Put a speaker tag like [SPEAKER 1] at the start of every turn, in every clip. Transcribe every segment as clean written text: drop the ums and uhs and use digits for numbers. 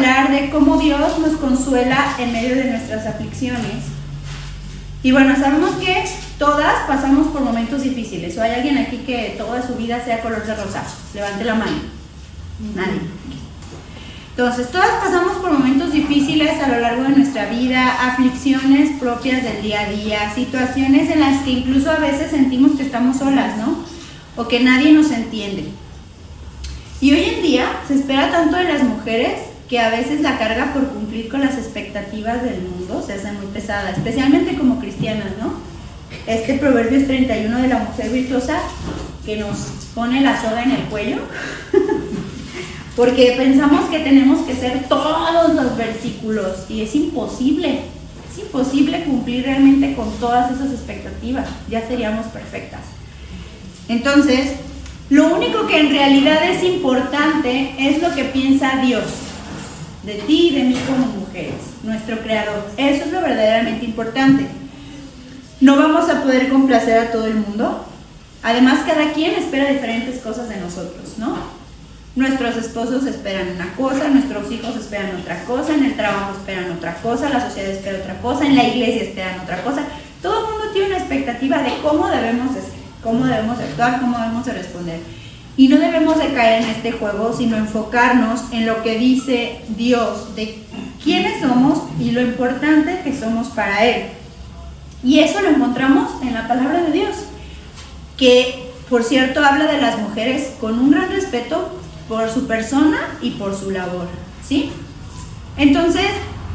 [SPEAKER 1] hablar de cómo Dios nos consuela en medio de nuestras aflicciones. Y bueno, sabemos que todas pasamos por momentos difíciles. ¿O hay alguien aquí que toda su vida sea color de rosa? Levante la mano. Nadie. Entonces, todas pasamos por momentos difíciles a lo largo de nuestra vida, aflicciones propias del día a día, situaciones en las que incluso a veces sentimos que estamos solas, ¿no? O que nadie nos entiende. Y hoy en día se espera tanto de las mujeres que a veces la carga por cumplir con las expectativas del mundo se hace muy pesada, especialmente como cristianas, ¿no? Este Proverbios 31 de la mujer virtuosa que nos pone la soga en el cuello, porque pensamos que tenemos que ser todos los versículos y es imposible cumplir realmente con todas esas expectativas, ya seríamos perfectas. Entonces, lo único que en realidad es importante es lo que piensa Dios de ti y de mí como mujeres, nuestro Creador. Eso es lo verdaderamente importante. No vamos a poder complacer a todo el mundo. Además, cada quien espera diferentes cosas de nosotros, ¿no? Nuestros esposos esperan una cosa, nuestros hijos esperan otra cosa, en el trabajo esperan otra cosa, la sociedad espera otra cosa, en la iglesia esperan otra cosa. Todo el mundo tiene una expectativa de cómo debemos de ser, cómo debemos de actuar, cómo debemos de responder. Y no debemos de caer en este juego, sino enfocarnos en lo que dice Dios, de quiénes somos y lo importante que somos para Él. Y eso lo encontramos en la palabra de Dios, que por cierto habla de las mujeres con un gran respeto por su persona y por su labor, ¿sí? Entonces,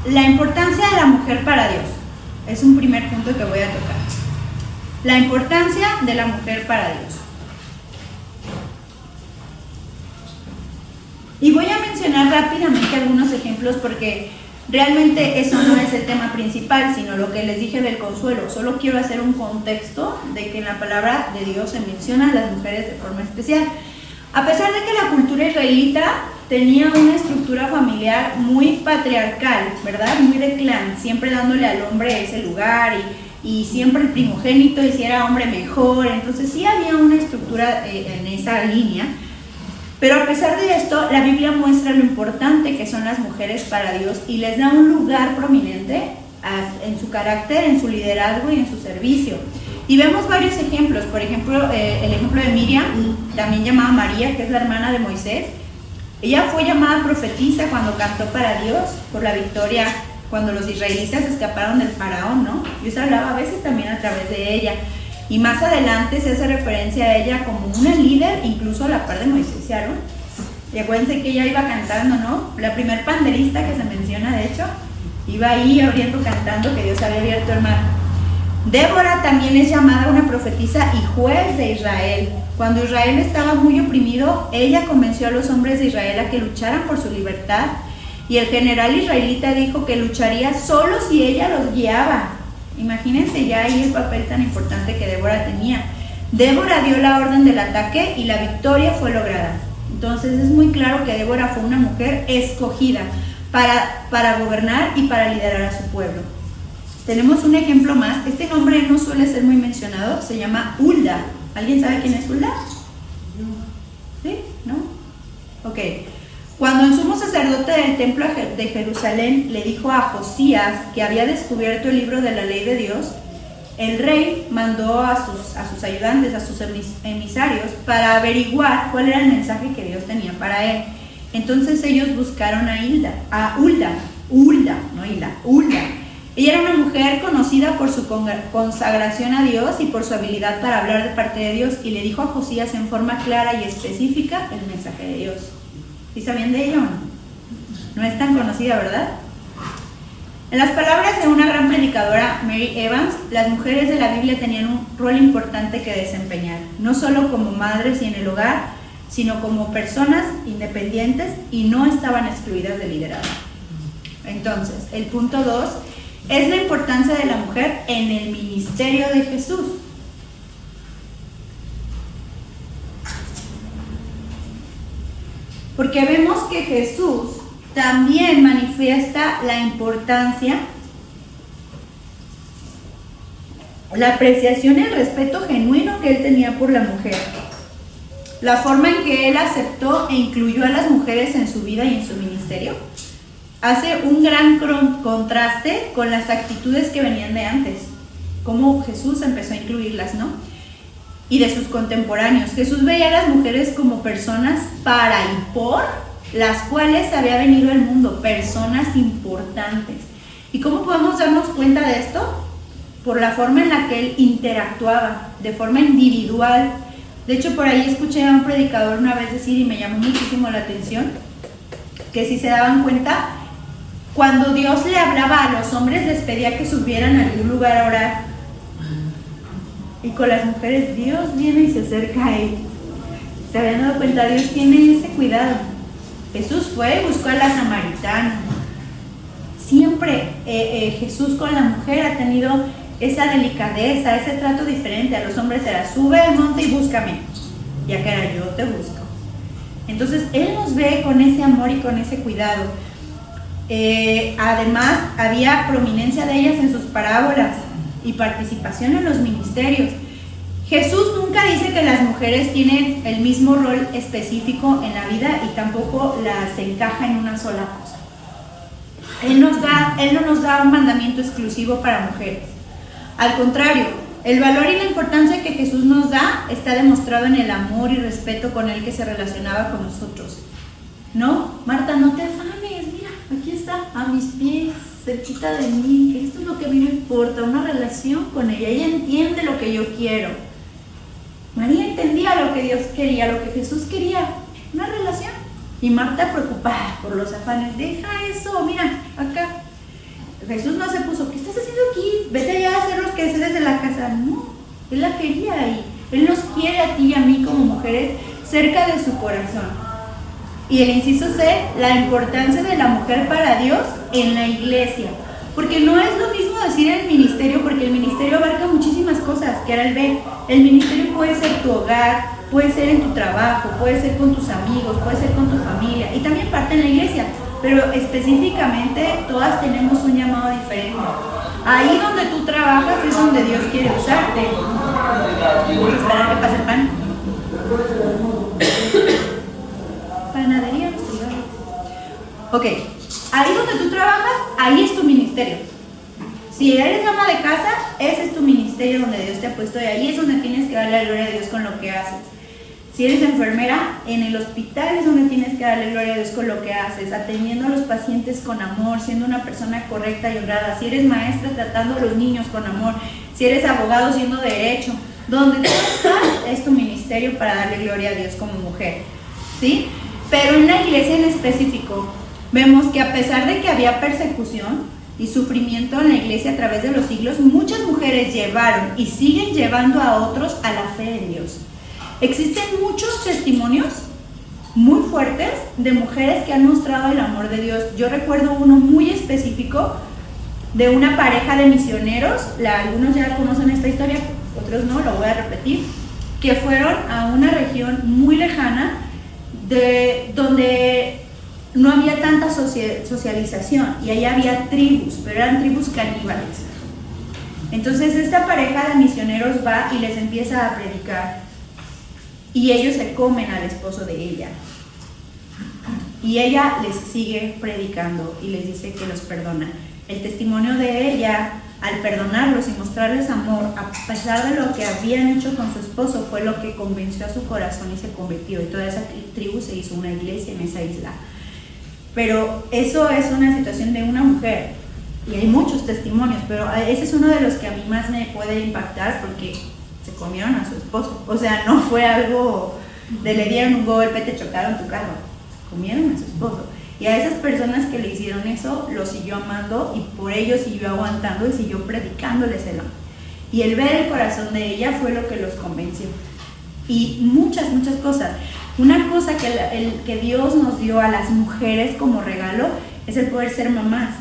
[SPEAKER 1] la importancia de la mujer para Dios es un primer punto que voy a tocar. La importancia de la mujer para Dios. Y voy a mencionar rápidamente algunos ejemplos porque realmente eso no es el tema principal, sino lo que les dije del consuelo. Solo quiero hacer un contexto de que en la palabra de Dios se mencionan a las mujeres de forma especial. A pesar de que la cultura israelita tenía una estructura familiar muy patriarcal, ¿verdad? Muy de clan, siempre dándole al hombre ese lugar y siempre el primogénito, y si era hombre mejor. Entonces sí había una estructura en esa línea. Pero a pesar de esto, la Biblia muestra lo importante que son las mujeres para Dios y les da un lugar prominente en su carácter, en su liderazgo y en su servicio. Y vemos varios ejemplos. Por ejemplo, el ejemplo de Miriam, también llamada María, que es la hermana de Moisés. Ella fue llamada profetisa cuando cantó para Dios por la victoria, cuando los israelitas escaparon del faraón, ¿no? Dios hablaba a veces también a través de ella. Y más adelante se hace referencia a ella como una líder, incluso a la par de Moisés y Aarón. Y acuérdense que ella iba cantando, ¿no? La primer panderista que se menciona, de hecho, iba ahí abriendo, cantando que Dios había abierto el mar. Débora también es llamada una profetisa y juez de Israel. Cuando Israel estaba muy oprimido, ella convenció a los hombres de Israel a que lucharan por su libertad. Y el general israelita dijo que lucharía solo si ella los guiaba. Imagínense ya ahí el papel tan importante que Débora tenía. Débora dio la orden del ataque y la victoria fue lograda. Entonces es muy claro que Débora fue una mujer escogida para gobernar y para liderar a su pueblo. Tenemos un ejemplo más. Este nombre no suele ser muy mencionado. Se llama Hulda. ¿Alguien sabe quién es Hulda? ¿Sí? ¿No? Ok. Cuando el sumo sacerdote del templo de Jerusalén le dijo a Josías que había descubierto el libro de la ley de Dios, el rey mandó a sus ayudantes, a sus emisarios, para averiguar cuál era el mensaje que Dios tenía para él. Entonces ellos buscaron a Hulda. Ella era una mujer conocida por su consagración a Dios y por su habilidad para hablar de parte de Dios, y le dijo a Josías en forma clara y específica el mensaje de Dios. ¿Sí sabían de ella o no? No es tan conocida, ¿verdad? En las palabras de una gran predicadora, Mary Evans, las mujeres de la Biblia tenían un rol importante que desempeñar, no solo como madres y en el hogar, sino como personas independientes, y no estaban excluidas del liderazgo. Entonces, el punto 2 es la importancia de la mujer en el ministerio de Jesús. Porque vemos que Jesús también manifiesta la importancia, la apreciación y el respeto genuino que él tenía por la mujer. La forma en que él aceptó e incluyó a las mujeres en su vida y en su ministerio hace un gran contraste con las actitudes que venían de antes, cómo Jesús empezó a incluirlas, ¿no? Y de sus contemporáneos. Jesús veía a las mujeres como personas para y por las cuales había venido al mundo, personas importantes. ¿Y cómo podemos darnos cuenta de esto? Por la forma en la que él interactuaba, de forma individual. De hecho, por ahí escuché a un predicador una vez decir, y me llamó muchísimo la atención, que si se daban cuenta, cuando Dios le hablaba a los hombres, les pedía que subieran a algún lugar a orar. Y con las mujeres, Dios viene y se acerca a ellos. ¿Se habían dado cuenta? Dios tiene ese cuidado. Jesús fue y buscó a la samaritana. Siempre Jesús con la mujer ha tenido esa delicadeza, ese trato diferente. A los hombres era, sube al monte y búscame. Y acá era, yo te busco. Entonces, Él nos ve con ese amor y con ese cuidado. Además, había prominencia de ellas en sus parábolas y participación en los ministerios. Jesús nunca dice que las mujeres tienen el mismo rol específico en la vida y tampoco las encaja en una sola cosa. Él no nos da un mandamiento exclusivo para mujeres. Al contrario, el valor y la importancia que Jesús nos da está demostrado en el amor y respeto con el que se relacionaba con nosotros. No, Marta, no te afanes, mira, aquí está, a mis pies, cerquita de mí. Esto es lo que a mí me importa, una relación con ella. Ella entiende lo que yo quiero. María entendía lo que Dios quería, lo que Jesús quería, una relación. Y Marta preocupada por los afanes, deja eso, mira, acá. Jesús no se puso, ¿qué estás haciendo aquí? Vete allá a hacer los quehaceres de la casa. No, Él la quería ahí. Él nos quiere a ti y a mí como mujeres cerca de su corazón. Y el inciso C, la importancia de la mujer para Dios en la iglesia. Porque no es lo mismo decir el ministerio, porque el ministerio abarca muchísimas cosas, que era el B. El ministerio puede ser tu hogar, puede ser en tu trabajo, puede ser con tus amigos, puede ser con tu familia y también parte en la iglesia. Pero específicamente todas tenemos un llamado diferente. Ahí donde tú trabajas es donde Dios quiere usarte. Vamos a esperar que pase el pan. Panadería, ok, ahí donde tú trabajas, ahí es tu ministerio. Si eres ama de casa, ese es tu ministerio donde Dios te ha puesto y ahí es donde tienes que darle la gloria a Dios con lo que haces. Si eres enfermera, en el hospital es donde tienes que darle gloria a Dios con lo que haces, atendiendo a los pacientes con amor, siendo una persona correcta y honrada. Si eres maestra, tratando a los niños con amor. Si eres abogado, siendo derecho. Donde tú estás es tu ministerio para darle gloria a Dios como mujer, ¿sí? Pero en la iglesia en específico, vemos que a pesar de que había persecución y sufrimiento en la iglesia a través de los siglos, muchas mujeres llevaron y siguen llevando a otros a la fe en Dios. Existen muchos testimonios muy fuertes de mujeres que han mostrado el amor de Dios. Yo recuerdo uno muy específico de una pareja de misioneros, algunos ya conocen esta historia, otros no, lo voy a repetir, que fueron a una región muy lejana donde no había tanta socialización y ahí había tribus, pero eran tribus caníbales. Entonces esta pareja de misioneros va y les empieza a predicar y ellos se comen al esposo de ella y ella les sigue predicando y les dice que los perdona. El testimonio de ella al perdonarlos y mostrarles amor a pesar de lo que habían hecho con su esposo fue lo que convenció a su corazón y se convirtió, y toda esa tribu se hizo una iglesia en esa isla. Pero eso es una situación de una mujer y hay muchos testimonios, pero ese es uno de los que a mí más me puede impactar porque se comieron a su esposo. O sea, no fue algo de le dieron un golpe, te chocaron tu carro, se comieron a su esposo. Y a esas personas que le hicieron eso, lo siguió amando y por ello siguió aguantando y siguió predicándoles el amor. Y el ver el corazón de ella fue lo que los convenció. Y muchas cosas. Una cosa que Dios nos dio a las mujeres como regalo es el poder ser mamás.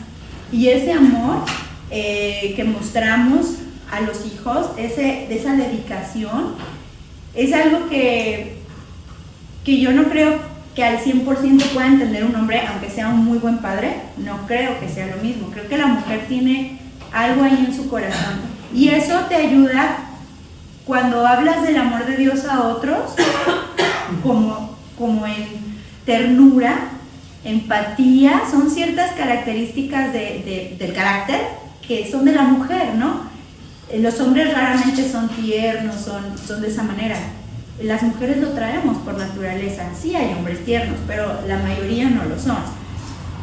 [SPEAKER 1] Y ese amor que mostramos a los hijos, esa dedicación, es algo que yo no creo que al 100% pueda entender un hombre, aunque sea un muy buen padre. No creo que sea lo mismo. Creo que la mujer tiene algo ahí en su corazón. Y eso te ayuda cuando hablas del amor de Dios a otros, como en ternura, empatía, son ciertas características del carácter que son de la mujer, ¿no? Los hombres raramente son tiernos, son de esa manera. Las mujeres lo traemos por naturaleza. Sí hay hombres tiernos, pero la mayoría no lo son.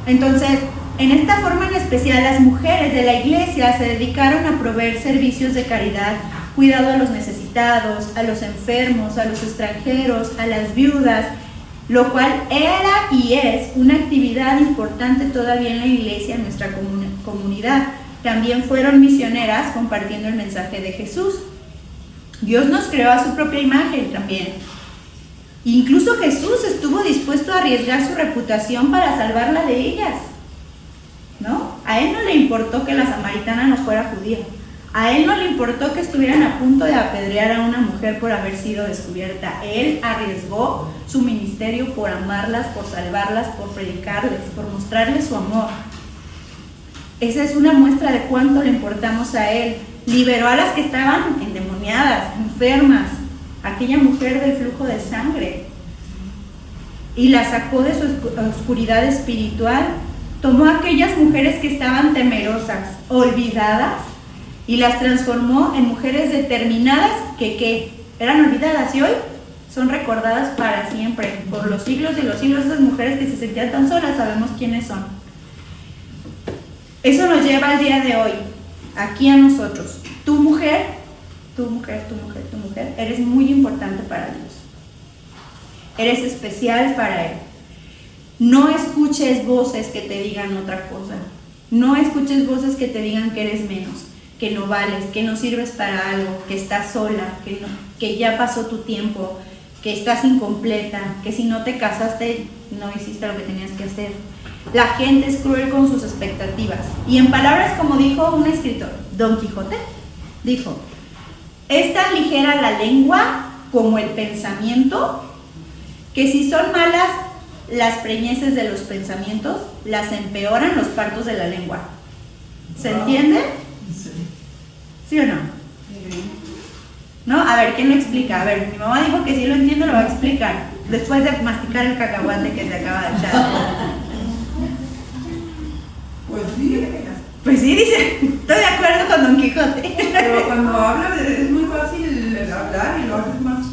[SPEAKER 1] Entonces, en esta forma en especial, las mujeres de la iglesia se dedicaron a proveer servicios de caridad, cuidado a los necesitados, a los enfermos, a los extranjeros, a las viudas, lo cual era y es una actividad importante todavía en la iglesia, en nuestra comunidad. También fueron misioneras compartiendo el mensaje de Jesús. Dios nos creó a su propia imagen también. Incluso Jesús estuvo dispuesto a arriesgar su reputación para salvarla de ellas, ¿no? A él no le importó que la samaritana no fuera judía. A él no le importó que estuvieran a punto de apedrear a una mujer por haber sido descubierta. Él arriesgó su ministerio por amarlas, por salvarlas, por predicarles, por mostrarles su amor. Esa es una muestra de cuánto le importamos a él. Liberó a las que estaban endemoniadas, enfermas, aquella mujer del flujo de sangre, y la sacó de su oscuridad espiritual. Tomó a aquellas mujeres que estaban temerosas, olvidadas, y las transformó en mujeres determinadas que eran olvidadas y hoy son recordadas para siempre, por los siglos de los siglos. Esas mujeres que se sentían tan solas, sabemos quiénes son. Eso nos lleva al día de hoy, aquí a nosotros. Tu mujer, eres muy importante para Dios. Eres especial para Él. No escuches voces que te digan otra cosa. No escuches voces que te digan que eres menos, que no vales, que no sirves para algo, que estás sola, que ya pasó tu tiempo, que estás incompleta, que si no te casaste no hiciste lo que tenías que hacer. La gente es cruel con sus expectativas. Y en palabras como dijo un escritor, Don Quijote, dijo: es tan ligera la lengua como el pensamiento, que si son malas las preñeces de los pensamientos, las empeoran los partos de la lengua. ¿Se entiende? ¿Sí o no? ¿No? A ver, ¿quién lo explica? A ver, mi mamá dijo que si lo entiende lo va a explicar, después de masticar el cacahuate que se acaba de echar. Pues sí, dice, estoy de acuerdo con Don Quijote.
[SPEAKER 2] Pero cuando habla es muy fácil hablar y lo haces más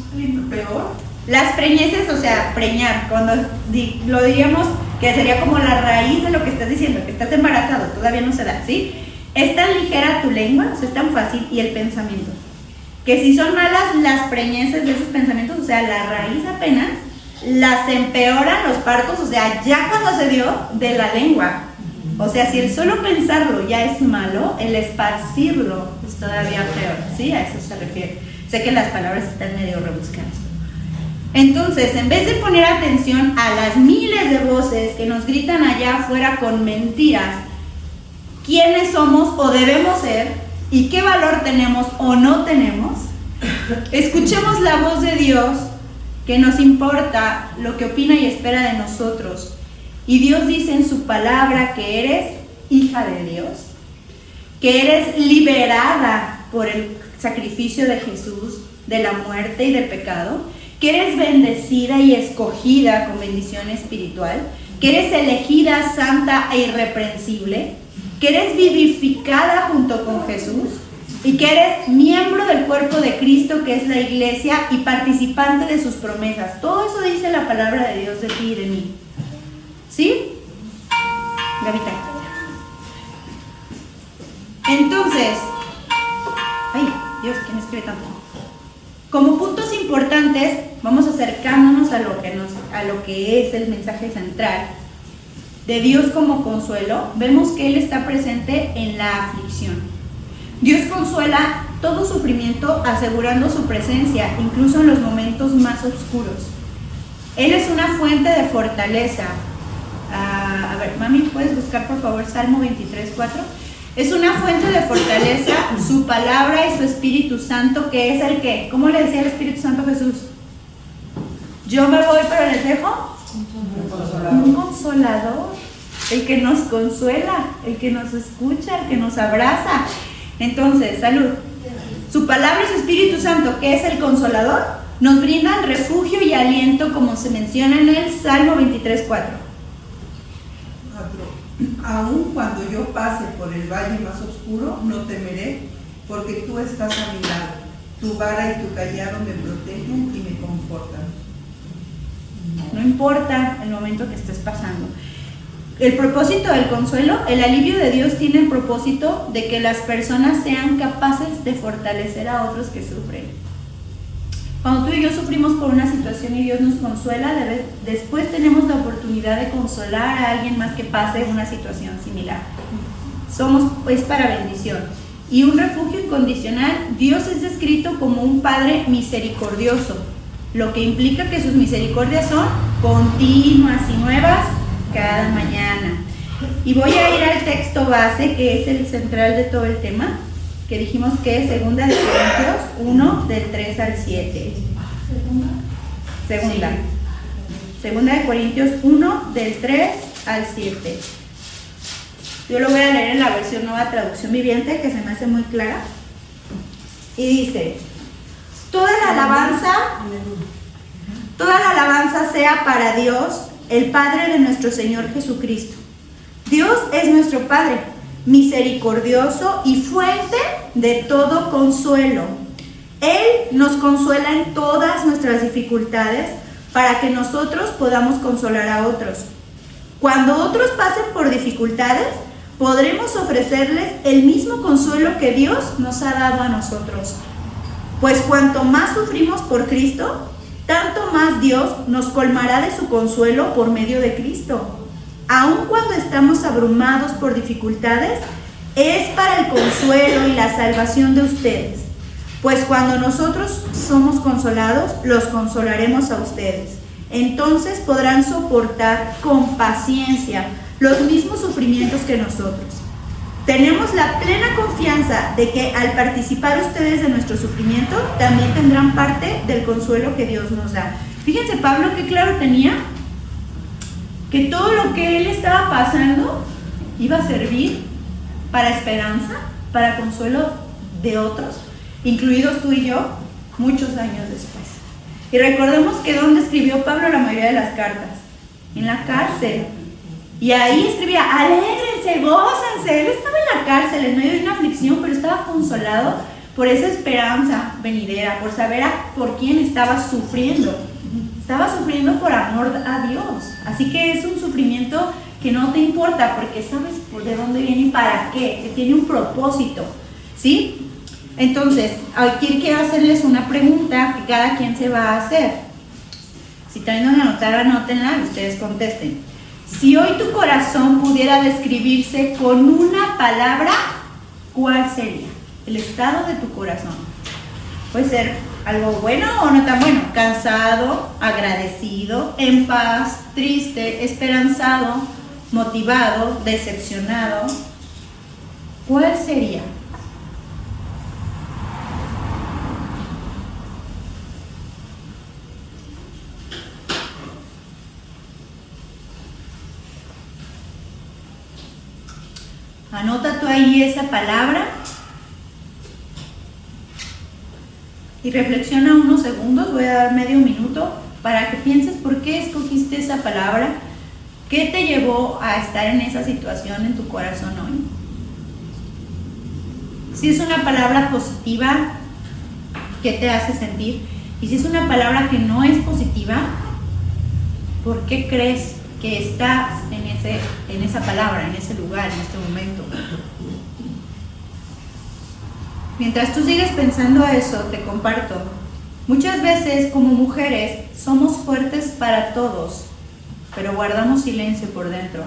[SPEAKER 2] peor.
[SPEAKER 1] Las preñeces, o sea, preñar, cuando lo diríamos que sería como la raíz de lo que estás diciendo, que estás embarazado, todavía no se da, ¿sí? Es tan ligera tu lengua, o sea, es tan fácil, y el pensamiento, que si son malas las preñeces de esos pensamientos, o sea, la raíz apenas, las empeoran los partos, o sea, ya cuando se dio de la lengua. O sea, si el solo pensarlo ya es malo, el esparcirlo es todavía peor, ¿sí? A eso se refiere. Sé que las palabras están medio rebuscadas. Entonces, en vez de poner atención a las miles de voces que nos gritan allá afuera con mentiras, quiénes somos o debemos ser y qué valor tenemos o no tenemos, escuchemos la voz de Dios, que nos importa lo que opina y espera de nosotros. Y Dios dice en su palabra que eres hija de Dios, que eres liberada por el sacrificio de Jesús, de la muerte y del pecado, que eres bendecida y escogida con bendición espiritual, que eres elegida, santa e irreprensible, que eres vivificada junto con Jesús y que eres miembro del cuerpo de Cristo, que es la iglesia, y participante de sus promesas. Todo eso dice la palabra de Dios de ti y de mí. ¿Sí? Gavita. Entonces, ay, Dios, ¿quién escribe tanto? Como puntos importantes, vamos acercándonos a lo que es el mensaje central de Dios como consuelo. Vemos que Él está presente en la aflicción. Dios consuela todo sufrimiento asegurando su presencia, incluso en los momentos más oscuros. Él es una fuente de fortaleza. A ver, mami, ¿puedes buscar por favor Salmo 23:4? Es una fuente de fortaleza, su palabra y su Espíritu Santo, que es el que, ¿cómo le decía el Espíritu Santo a Jesús? Yo me voy, pero les dejo un consolador, el que nos consuela, el que nos escucha, el que nos abraza. Entonces, salud. Su palabra y su Espíritu Santo, que es el consolador, nos brindan refugio y aliento, como se menciona en el Salmo 23:4.
[SPEAKER 2] Aun cuando yo pase por el valle más oscuro, no temeré, porque tú estás a mi lado. Tu vara y tu callado me protegen y me confortan.
[SPEAKER 1] No importa el momento que estés pasando. El propósito del consuelo, el alivio de Dios tiene el propósito de que las personas sean capaces de fortalecer a otros que sufren. Cuando tú y yo sufrimos por una situación y Dios nos consuela, después tenemos la oportunidad de consolar a alguien más que pase una situación similar. Somos pues para bendición. Y un refugio incondicional, Dios es descrito como un Padre misericordioso, lo que implica que sus misericordias son continuas y nuevas cada mañana. Y voy a ir al texto base, que es el central de todo el tema, que dijimos que es 2 Corintios 1, del 3 al 7. Segunda de Corintios 1, del 3 al 7. Yo lo voy a leer en la versión Nueva Traducción Viviente, que se me hace muy clara. Y dice: toda la alabanza sea para Dios, el Padre de nuestro Señor Jesucristo. Dios es nuestro Padre, misericordioso y fuente de todo consuelo. Él nos consuela en todas nuestras dificultades para que nosotros podamos consolar a otros. Cuando otros pasen por dificultades, podremos ofrecerles el mismo consuelo que Dios nos ha dado a nosotros. Pues cuanto más sufrimos por Cristo, tanto más Dios nos colmará de su consuelo por medio de Cristo. Aun cuando estamos abrumados por dificultades, es para el consuelo y la salvación de ustedes. Pues cuando nosotros somos consolados, los consolaremos a ustedes. Entonces podrán soportar con paciencia los mismos sufrimientos que nosotros. Tenemos la plena confianza de que al participar ustedes de nuestro sufrimiento, también tendrán parte del consuelo que Dios nos da. Fíjense, Pablo qué claro tenía que todo lo que él estaba pasando iba a servir para esperanza, para consuelo de otros, incluidos tú y yo, muchos años después. Y recordemos que ¿dónde escribió Pablo la mayoría de las cartas? En la cárcel. Y ahí escribía: alégrense, gócense. Él estaba en la cárcel, en medio de una aflicción, pero estaba consolado por esa esperanza venidera, por saber por quién estaba sufriendo. Estaba sufriendo por amor a Dios. Así que es un sufrimiento que no te importa, porque sabes por de dónde viene y para qué, que tiene un propósito, ¿sí? Entonces, aquí quiero hacerles una pregunta que cada quien se va a hacer. Si traen a anotar, anótenla y ustedes contesten. Si hoy tu corazón pudiera describirse con una palabra, ¿cuál sería? El estado de tu corazón. Puede ser algo bueno o no tan bueno. Cansado, agradecido, en paz, triste, esperanzado, motivado, decepcionado. ¿Cuál sería? Anota tú ahí esa palabra y reflexiona unos segundos. Voy a dar medio minuto para que pienses por qué escogiste esa palabra, qué te llevó a estar en esa situación en tu corazón hoy. Si es una palabra positiva, ¿qué te hace sentir? Y si es una palabra que no es positiva, ¿por qué crees que estás en esa palabra, en ese lugar, en este momento? Mientras tú sigues pensando eso, te comparto. Muchas veces como mujeres somos fuertes para todos, pero guardamos silencio por dentro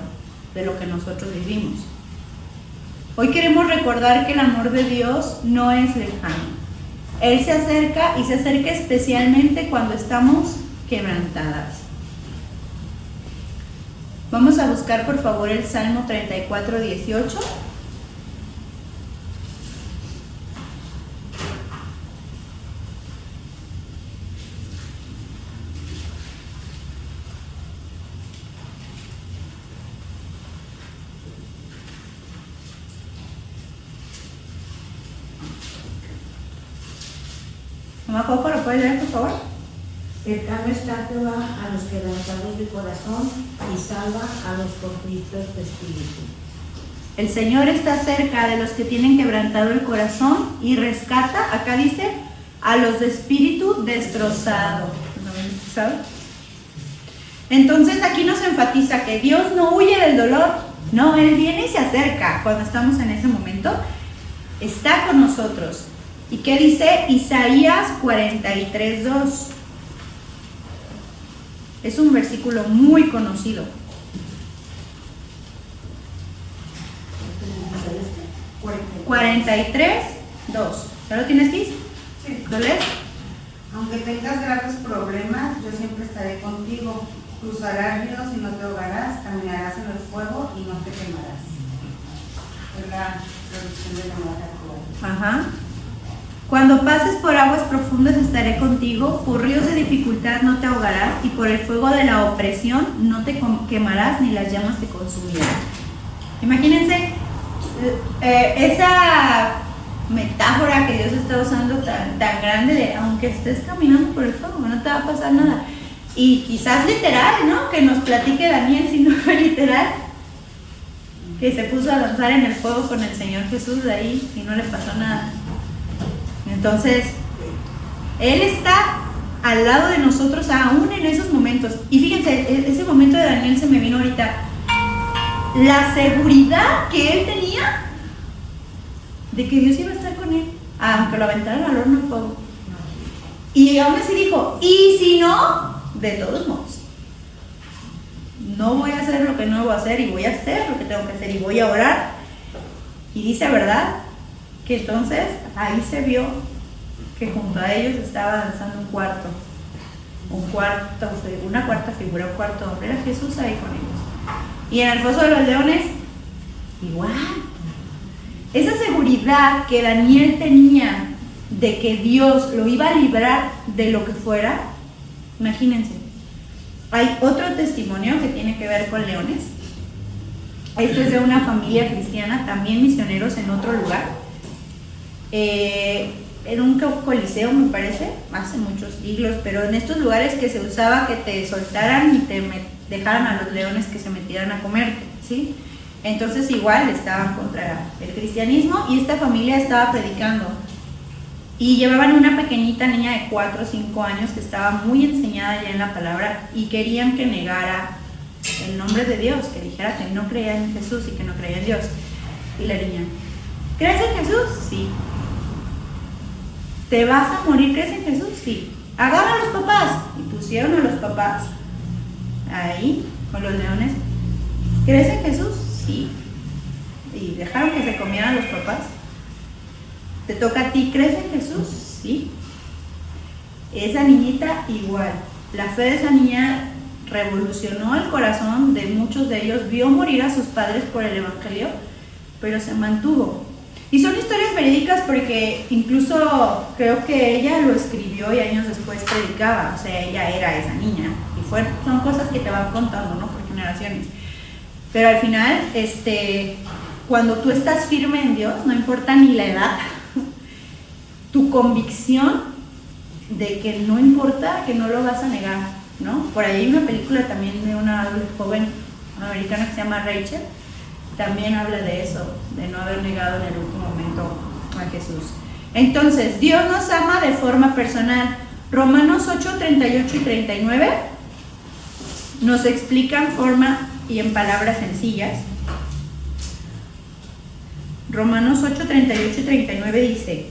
[SPEAKER 1] de lo que nosotros vivimos. Hoy queremos recordar que el amor de Dios no es lejano. Él se acerca y se acerca especialmente cuando estamos quebrantadas. Vamos a buscar por favor el Salmo 34, 18. Mamá Coco, ¿lo puedes leer por favor?
[SPEAKER 3] Cercano está Jehová a los quebrantados de corazón y salva a los contritos de espíritu.
[SPEAKER 1] El Señor está cerca de los que tienen quebrantado el corazón y rescata, acá dice, a los de espíritu destrozado. ¿Sabes? Entonces aquí nos enfatiza que Dios no huye del dolor, no, Él viene y se acerca cuando estamos en ese momento, está con nosotros. ¿Y qué dice Isaías 43:2? Es un versículo muy conocido. 43:2. ¿Ya lo tienes, Kiss?
[SPEAKER 4] Sí.
[SPEAKER 1] ¿Lo lees?
[SPEAKER 4] Aunque tengas graves problemas, yo siempre estaré contigo. Cruzarás ríos y no te ahogarás, caminarás en el fuego y no te quemarás. Es la traducción de la Nueva Actual.
[SPEAKER 1] Ajá. Cuando pases por aguas profundas estaré contigo, por ríos de dificultad no te ahogarás y por el fuego de la opresión no te quemarás ni las llamas te consumirán. Imagínense esa metáfora que Dios está usando tan grande de aunque estés caminando por el fuego no te va a pasar nada. Y quizás literal, ¿no? Que nos platique Daniel, si no fue literal, que se puso a danzar en el fuego con el Señor Jesús de ahí y no le pasó nada. Entonces, Él está al lado de nosotros aún en esos momentos. Y fíjense, ese momento de Daniel se me vino ahorita. La seguridad que él tenía de que Dios iba a estar con él, aunque lo aventaran al horno de fuego. Y aún así dijo, y si no, de todos modos, no voy a hacer lo que no debo hacer y voy a hacer lo que tengo que hacer y voy a orar. Y dice, ¿verdad? Que entonces ahí se vio que junto a ellos estaba danzando una cuarta figura, un cuarto hombre, era Jesús ahí con ellos. Y en el foso de los leones, igual. Esa seguridad que Daniel tenía de que Dios lo iba a librar de lo que fuera, imagínense. Hay otro testimonio que tiene que ver con leones. Este es de una familia cristiana, también misioneros en otro lugar. En un coliseo, me parece, hace muchos siglos, pero en estos lugares que se usaba que te soltaran y te dejaran a los leones que se metieran a comerte, ¿sí? Entonces igual estaban contra el cristianismo y esta familia estaba predicando. Y llevaban una pequeñita niña de 4 o 5 años que estaba muy enseñada ya en la palabra y querían que negara el nombre de Dios, que dijera que no creía en Jesús y que no creía en Dios. Y la niña, ¿crees en Jesús? Sí. ¿Te vas a morir? ¿Crees en Jesús? Sí. Agarra a los papás. Y pusieron a los papás ahí con los leones. ¿Crees en Jesús? Sí. Y dejaron que se comieran los papás. ¿Te toca a ti? ¿Crees en Jesús? Sí. Esa niñita igual. La fe de esa niña revolucionó el corazón de muchos de ellos. Vio morir a sus padres por el evangelio, pero se mantuvo. Y son historias verídicas porque incluso creo que ella lo escribió y años después predicaba. O sea, ella era esa niña. Y son cosas que te van contando, ¿no? Por generaciones. Pero al final, cuando tú estás firme en Dios, no importa ni la edad, tu convicción de que no importa, que no lo vas a negar, ¿no? Por ahí hay una película también de una joven americana que se llama Rachel, también habla de eso, de no haber negado en el último momento a Jesús. Entonces, Dios nos ama de forma personal. Romanos 8, 38 y 39 nos explican forma y en palabras sencillas. Romanos 8, 38 y 39 dice: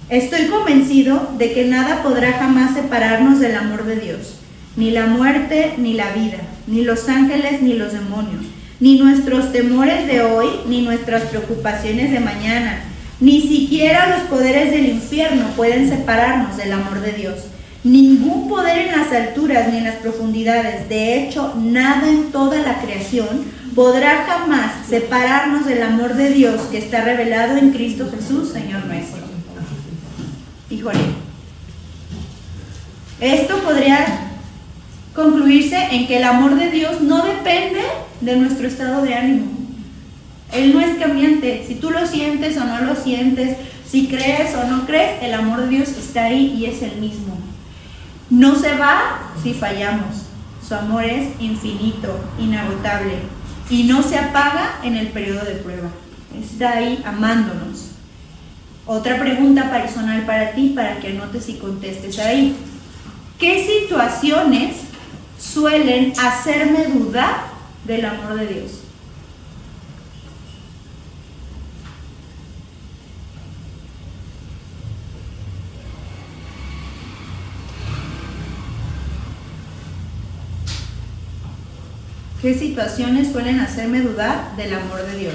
[SPEAKER 1] estoy convencido de que nada podrá jamás separarnos del amor de Dios, ni la muerte, ni la vida, ni los ángeles, ni los demonios, ni nuestros temores de hoy, ni nuestras preocupaciones de mañana, ni siquiera los poderes del infierno pueden separarnos del amor de Dios. Ningún poder en las alturas ni en las profundidades, de hecho, nada en toda la creación podrá jamás separarnos del amor de Dios que está revelado en Cristo Jesús, Señor nuestro. Híjole, esto podría concluirse en que el amor de Dios no depende de nuestro estado de ánimo. Él no es cambiante. Si tú lo sientes o no lo sientes, si crees o no crees, el amor de Dios está ahí y es el mismo. No se va si fallamos. Su amor es infinito, inagotable y no se apaga en el periodo de prueba. Está ahí amándonos. Otra pregunta personal para ti, para que anotes y contestes ahí. ¿Qué situaciones suelen hacerme dudar del amor de Dios? ¿Qué situaciones suelen hacerme dudar del amor de Dios?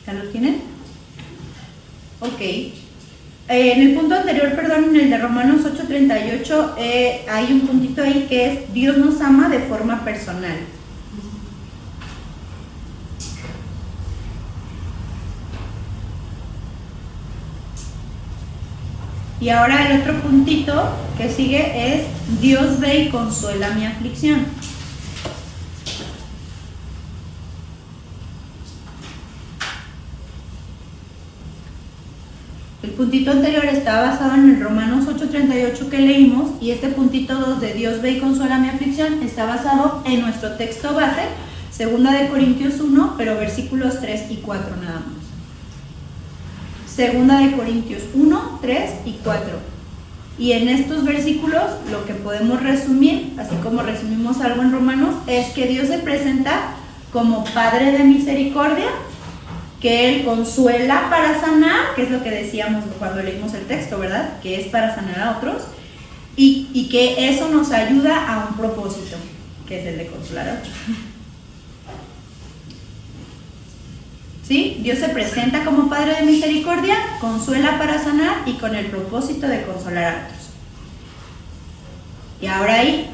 [SPEAKER 1] ¿Ya lo tienen? Ok. En el punto anterior, perdón, en el de Romanos 8:38, hay un puntito ahí que es: Dios nos ama de forma personal. Y ahora el otro puntito que sigue es: Dios ve y consuela mi aflicción. El puntito anterior está basado en el Romanos 8:38 que leímos, y este puntito 2 de Dios ve y consuela mi aflicción está basado en nuestro texto base, 2 de Corintios 1, pero versículos 3 y 4 nada más. 2 de Corintios 1, 3 y 4. Y en estos versículos lo que podemos resumir, así como resumimos algo en Romanos, es que Dios se presenta como Padre de misericordia, que Él consuela para sanar, que es lo que decíamos cuando leímos el texto, ¿verdad? Que es para sanar a otros, y que eso nos ayuda a un propósito, que es el de consolar a otros. ¿Sí? Dios se presenta como Padre de misericordia, consuela para sanar y con el propósito de consolar a otros. Y ahora ahí,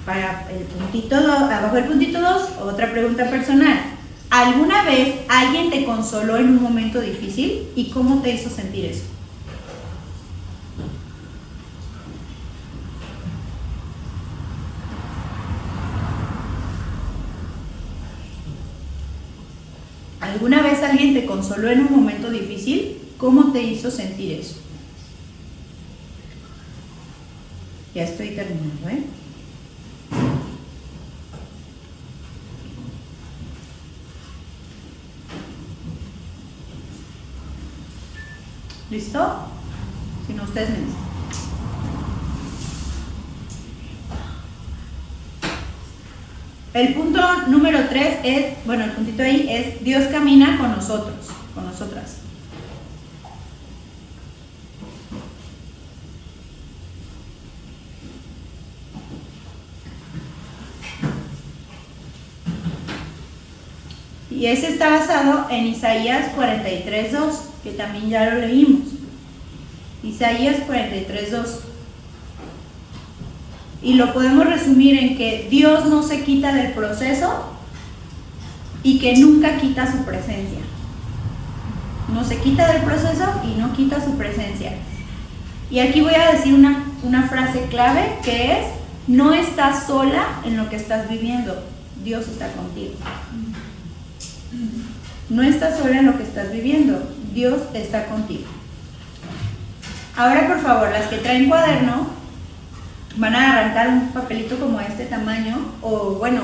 [SPEAKER 1] para el puntito 2, abajo del puntito 2, otra pregunta personal. ¿Alguna vez alguien te consoló en un momento difícil y cómo te hizo sentir eso? ¿Alguna vez alguien te consoló en un momento difícil? ¿Cómo te hizo sentir eso? Ya estoy terminando, ¿eh? ¿Listo? Si no, ustedes me dicen. El punto número 3 es, bueno, el puntito ahí es: Dios camina con nosotros, con nosotras. Y ese está basado en Isaías 43:2, que también ya lo leímos. Isaías 43:2. Y lo podemos resumir en que Dios no se quita del proceso y que nunca quita su presencia. No se quita del proceso y no quita su presencia. Y aquí voy a decir una frase clave, que es: no estás sola en lo que estás viviendo, Dios está contigo. No estás sola en lo que estás viviendo, Dios está contigo. Ahora, por favor, las que traen cuaderno, van a arrancar un papelito como este tamaño, o bueno,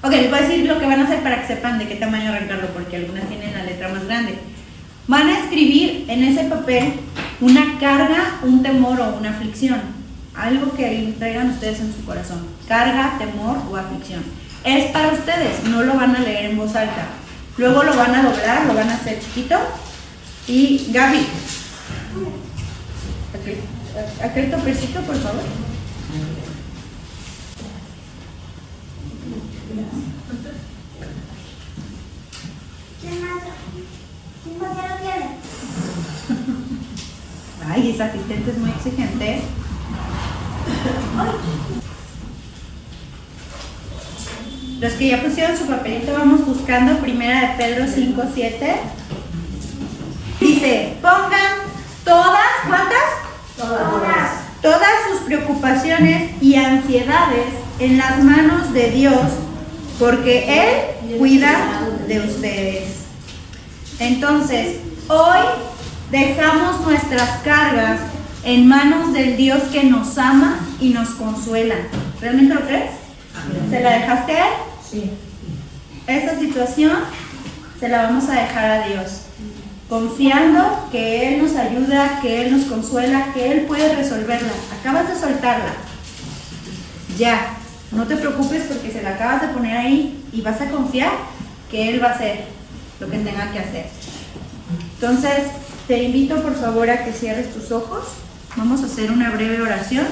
[SPEAKER 1] ok, les voy a decir lo que van a hacer para que sepan de qué tamaño arrancarlo, porque algunas tienen la letra más grande. Van a escribir en ese papel una carga, un temor o una aflicción, algo que traigan ustedes en su corazón, carga, temor o aflicción. Es para ustedes, no lo van a leer en voz alta. Luego lo van a doblar, lo van a hacer chiquito. Y Gaby, aquel topercito, por favor. Ay, esa asistente es muy exigente. Los que ya pusieron su papelito, vamos buscando 1 de Pedro 5:7. Dice: pongan todas, ¿cuántas?
[SPEAKER 3] Todas.
[SPEAKER 1] todas sus preocupaciones y ansiedades en las manos de Dios, porque Él cuida de ustedes. Entonces, hoy dejamos nuestras cargas en manos del Dios que nos ama y nos consuela. ¿Realmente lo crees? ¿Se la dejaste a Él?
[SPEAKER 3] Sí.
[SPEAKER 1] Esa situación se la vamos a dejar a Dios, confiando que Él nos ayuda, que Él nos consuela, que Él puede resolverla. Acabas de soltarla. Ya, no te preocupes porque se la acabas de poner ahí y vas a confiar que Él va a hacer lo que tenga que hacer. Entonces, te invito por favor a que cierres tus ojos. Vamos a hacer una breve oración.